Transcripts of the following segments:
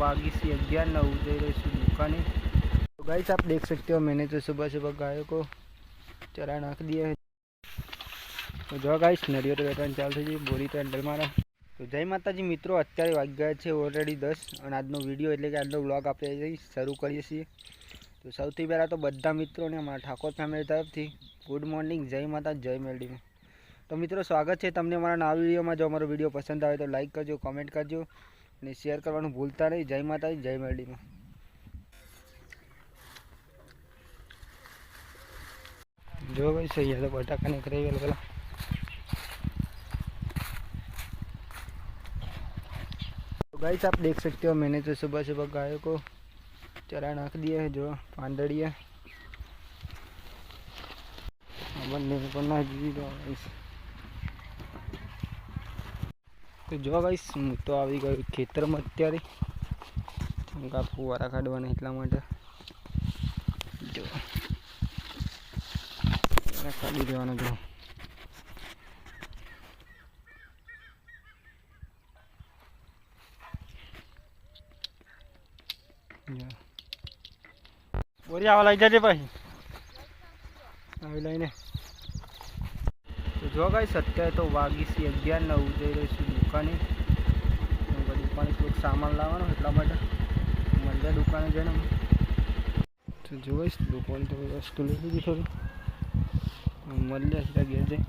वागी सी 11:09 दे रही थी दुकाने। तो गाइस आप देख सकते हो मैंने तो सुबह सुबह गायों को चरा नाख दिया है। तो जो गाइस नरियर वेटाण चालू थी बोरी तो एंडल मारा। तो जय माताजी मित्रों, अत्यारे वागी गया है ऑलरेडी 10 और आजनो विडियो एटले के आजनो व्लॉग आपणे शरू करीए छीए। तो सौथी पहला तो बधा मित्रों ने अमरा ठाकोर फैमिली तरफथी गुड मॉर्निंग, जय माता जय मेलडी में। तो मित्रों स्वागत है तमने अमरा नवा विडियो में। जो अमरो विडियो पसंद आए तो लाइक करजो, कमेंट करजो और शेयर करवानुं भूलता नहीं। जय माता जय मेलडी में। जो भाई सही है तो बटाका निकल गए बोला। तो गाइस आप देख सकते हो मैंने तो सुबह सुबह गायों को चरा नाख दिया है। जो पांडड़िया तो जो गाइस हूँ तो आई गयो खेतर में अत्यारे फुवारा काढ़वाना એટલા માટે जो काढ़ी देवाना। जो बोरी आवा लई जाजे पाછી આવી લઈને। तो जो गाइस અત્યારે तो વાગી सी 11:09 જઈ રહી છું દુકાને। दुकाने થોડુંક सामान લાવવાનો એટલા માટે મળ્યા દુકાને જઈને। तो जो गाइस दुकान तो वस्तु लई લીધી થોડી મળ્યા છે ઘેર જઈ।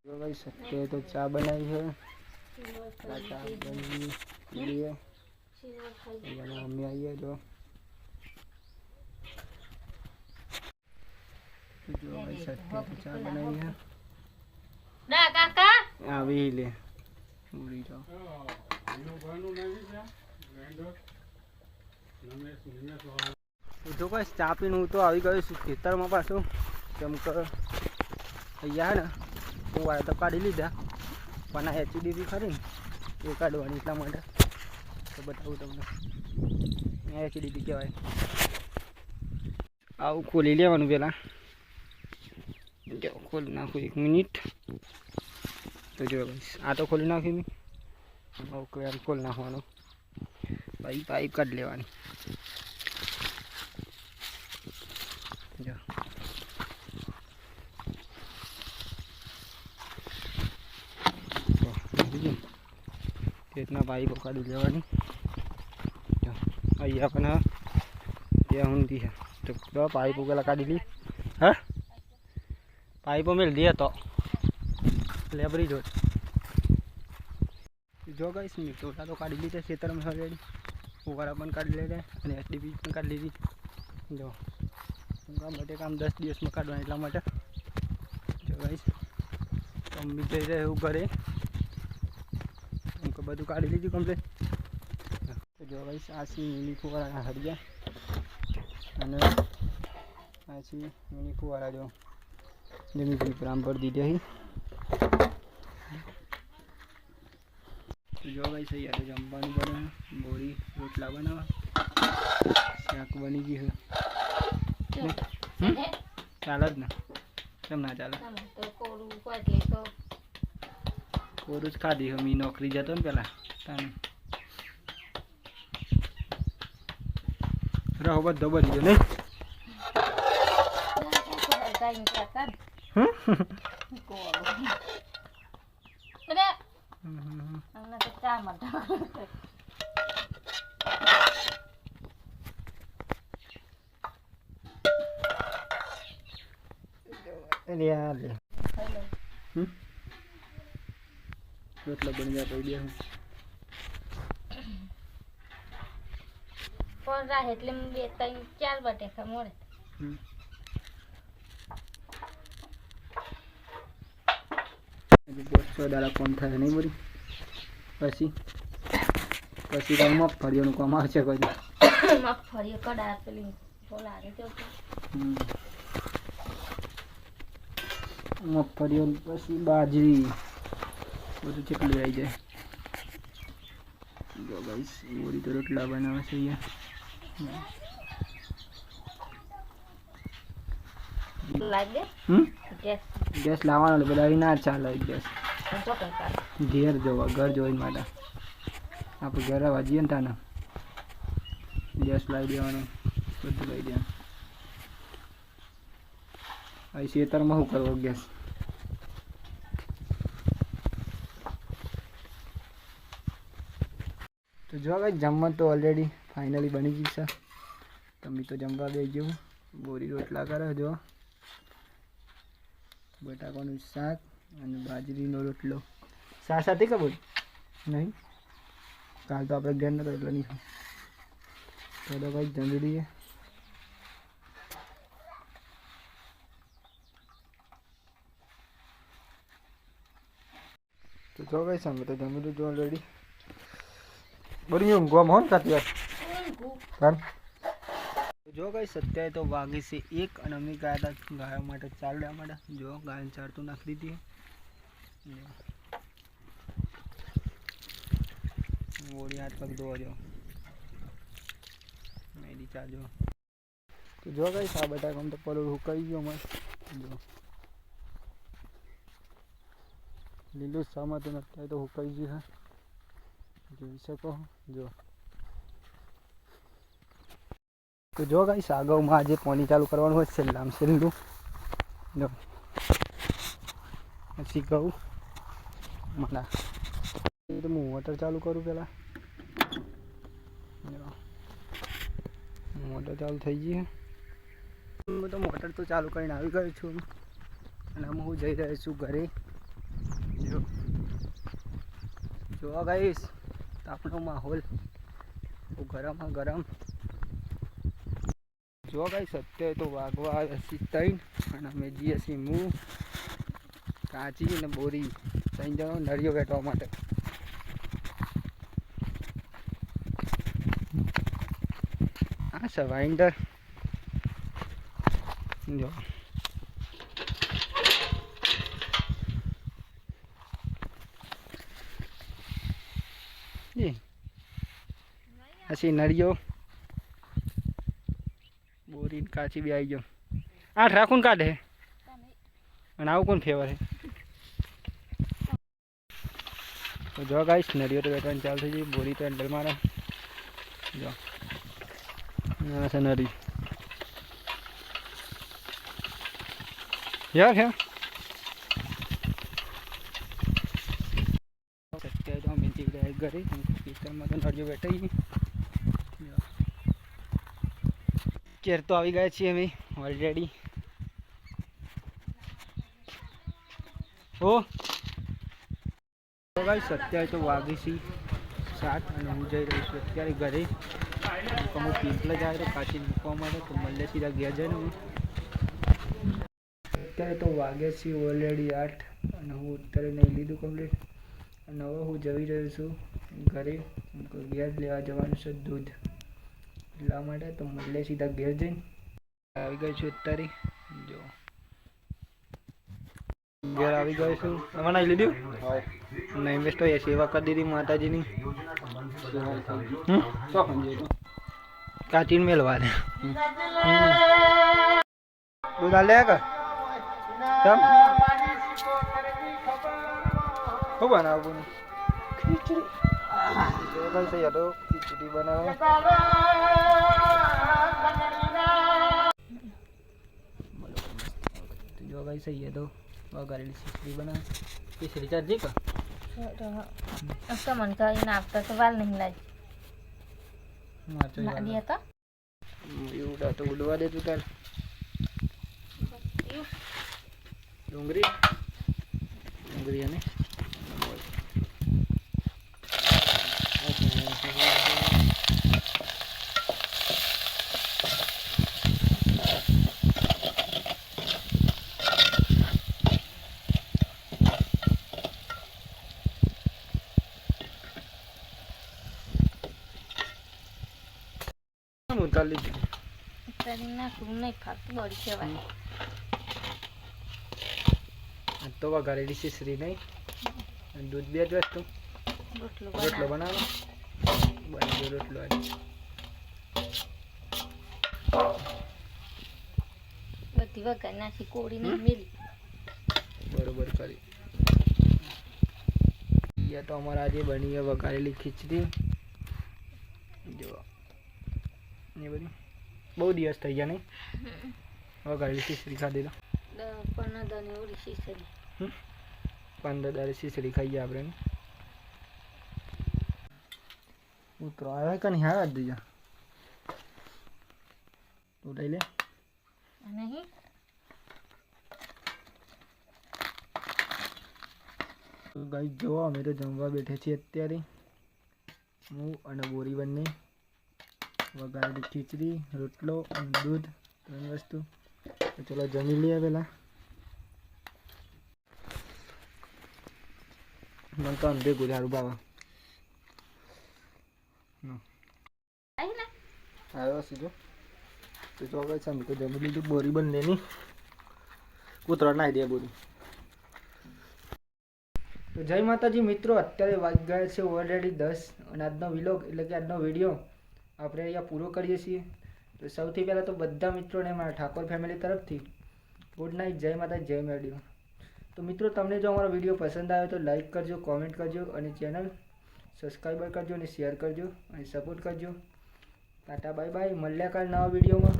जो गाइस અત્યારે તો ચા બનાવી છે। चा बनी लिए मम्मी आई है। जो भाई सत्य तो चाय बनाई है ना काका अभी ले पूरी जाओ। जो कोई चा पीने तो आई गए खेतर में पासो चमक अहिया है ना वो आया तो काढ़ी लीधा पण आ एचडीपी खरी ये काढ़वानी એટલા માટે तो बताऊँ तमने एचडीपी कहेवाय। आવું खोली लेवानुं पहेला जो खोली नाखू 1 मिनिट। तो जो आ तो खोली नाखी मैं ओके एम खोल नाखवानो भाई पाइप काढ़ी लेवानी। जो इतना पाइप काढ़ी लेवानी। अहिया पण ये हुंदी है तो पाइप वगैरह काढ़ी ली है पाइप मेल दिया तो लेबरी जो जो गाइस टोटा तो काढ़ी लीधे खेतर में ऑलरेडी फुवारा पण काढ़ी ले रहे एचडीपी पण काढ़ी लीधी। जो बटे काम 10 दिवस में काढ़वा એટલા માટે। जो गाइस हम भी जई रहे એવું करे हमको બધું કાઢી લીધું કમ્પ્લીટ। तो जो गाइस आसी मिनी फुवारा हरिया અને आसी मिनी फुवारा जो जमीन पर आम भर दीधे ही। तो जो गाइस सही है जमवानुं बने बोरी रोटला बनावा शाक बनी गई है चाल ज ना केम ना चाले कोरू ज खाधी मी नौकरी जतो ने पेला ताने रहो बधो बनी गयो नहीं रोटला बन गया पड़ी हूँ फोन रहा એટલે બે ત્રણ ચાર બટેકા મોડે बहुत दाड़ा कम थाय नहीं बोली पछी पछी तो मगफळीओनुं काम आवशे कोई મગફળી કડા પેલી બોલારે તો मगफळीओ पछी बाजरी બધું ચેટલું આવી જાય। जो गाइस बोरी तो रोटला बनावे छे। લાગે ગેસ ગેસ લાવવાનો એટલે બધા ના ચાલે ગેસ જો કઈ કાઢ ઘેર જોવા ઘર જોઈને માટે આપણે ઘરે વાજીએ ને તાને ગેસ લાવી દેવાનો બધું લઈ દેવાનું અહીં ખેતરમાં શું કરવો ગેસ તો જો ભાઈ જમવા તો ઓલરેડી ફાઇનલી બની ગઈ છે તમે તો જમવા દઈ ગયું બોરી રોટલા કરે જો બટાકાનું શાક અને બાજરીનો રોટલો શાક સાથે કે બોલ નહીં કાલ તો આપણે ઘેર નતો એટલે નહીં તો ભાઈ જમી લઈએ તો જો ભાઈ સામે તો જમી લીધું ઓલરેડી બરી ઊંઘવા મોહન કાતી યાર જો ભાઈ સત્યાએ તો વાગી છે 1 અને અમે ગયા હતા ગાયો માટે ચાલવા માટે જો ગાયને ચારતું નાખી દીધી ઓળી હાથ પગ ધોવા જો મેડી ચાજો તો જો ભાઈ આ બટાકામાં તો પલોડ હુકાઈ ગયો મસ્ત જો લીલું સામા તો અત્યારે તો હુકાઈ ગયું છે જોઈ શકો જો તો જો ગાઈસ આગળમાં આજે પાણી ચાલુ કરવાનું હોય છેલ્લામ છેલ્લું જો પછી કહું મને તો હું મોટર ચાલુ કરું પહેલાં મોટર ચાલુ થઈ ગઈ હું તો મોટર તો ચાલુ કરીને આવી ગયો છું અને હું જઈ રહ્યો છું ઘરે જો ગાઈસ આપણો માહોલ ગરમમાં ગરમ જો ગાઈસ અત્યારે તો વાગવા હસી ત્રણ અને અમે જઈએ છીએ હું કાચી અને બોરી 3 જણો નળીઓ વેટવા માટે આ છે વાઇન્ડર જો હસી નળીઓ બોરી કાચી બી આવી ગયો આઠ રાખું ને કાઢે અને આવું કોણ ફેવર હે તો જો ગાઈસ નળીઓ તો બેઠવાની ચાલુ થઈ ગઈ બોરી તો એન્ડલ મારે જો આ છે નળી યાર હે અત્યારે તો અમે જઈ રહ્યા ઘરે ખેતરમાં તો નળીઓ બેઠી કેર તો આવી ગયા છીએ અમે ઓલરેડી ઓ ગાઈસ અત્યારે તો વાગી છે 7 અને હું જઈ રહ્યો છું અત્યારે ઘરે હું પીપલે જાય તો કાચી મૂકવા માટે તો મળે સીધા ઘેર જઈને હું અત્યારે તો વાગ્યા છે ઓલરેડી 8 અને હું અત્યારે નહીં લીધું કમ્પ્લીટ અને હવે હું જઈ રહ્યો છું ઘરે ઘેર લેવા જવાનું છે દૂધ એટલા માટે તો મળે સીધા ઘેર જઈને આવી ગઈ છું અત્યારે જો ઘેર આવી ગયો છું તમે નાઈ લીધું નહીં ઇન્વેસ્ટ હોય સેવા કરી દીધી માતાજીની કાચીને મેળવા દે દૂધ આ લે કે શું બનાવું ખીચડી ખીચડી બનાવે જો ભાઈ સહી है तो વઘારેલી ખીચડી બનાવે ખીચડી ચાર્જી કા તો મન તો એના આપતા તો વાલ નહીં લાગી મારતો લાગી તો ઉડા તો ઉડવા દે તું તાર ડુંગળી અને ઉતારી લીધી ઉતારી નાખું નહીં ફાટતું બળી કહેવાય તો વઘારેલી ખીચડી નહીં અને દૂધ બે જ વસ્તુ રોટલો બનાવો બની ગયો રોટલો બધી વઘાર નાખી કોળીને મેલી. બરોબર કરી. યા તો અમારા આજે બની વઘારેલી ખીચડી જો એ બધી બહુ દિવસ થઈ ગયા નહીં વઘારેલી ખીચડી ખાધી તો 15 દાને ઓલી શીશડી. 15 દાડે ખીચડી ખાઈએ આપણે ઉતરો આવે કે નહીં આવે દીજા તું લઈ લે નહીં તો ગાઈસ જો અમે તો જમવા બેઠે છીએ અત્યારે હું અને બોરી બંને વઘારેલી ખીચડી રોટલો અને દૂધ 3 વસ્તુ તો ચલો જમી લઈએ પહેલાં મને તો અંધે ગુજારું બાવા આવી ને આવ્યો સીધો તો જો ગાઈસ અમે તો જમી લીધું બોરી બંનેની કૂતરા નાખી દે બોરી તો જય માતાજી મિત્રો અત્યારે વાગી ગયા છે ઓલરેડી 10 અને આજનો વિલોગ એટલે કે આજનો વિડીયો આપણે અહીંયા પૂરો કરીએ છીએ તો સૌથી પહેલાં તો બધા મિત્રોને મારા ઠાકોર ફેમિલી તરફથી ગુડ નાઇટ જય માતાજી જય મેરડીઓ તો મિત્રો તમને જો અમારો વિડીયો પસંદ આવ્યો તો લાઈક કરજો કોમેન્ટ કરજો અને ચેનલ સબસ્ક્રાઈબર કરજો અને શેર કરજો અને સપોર્ટ કરજો ટાટા બાય બાય મળ્યા કાલ નવા વિડીયોમાં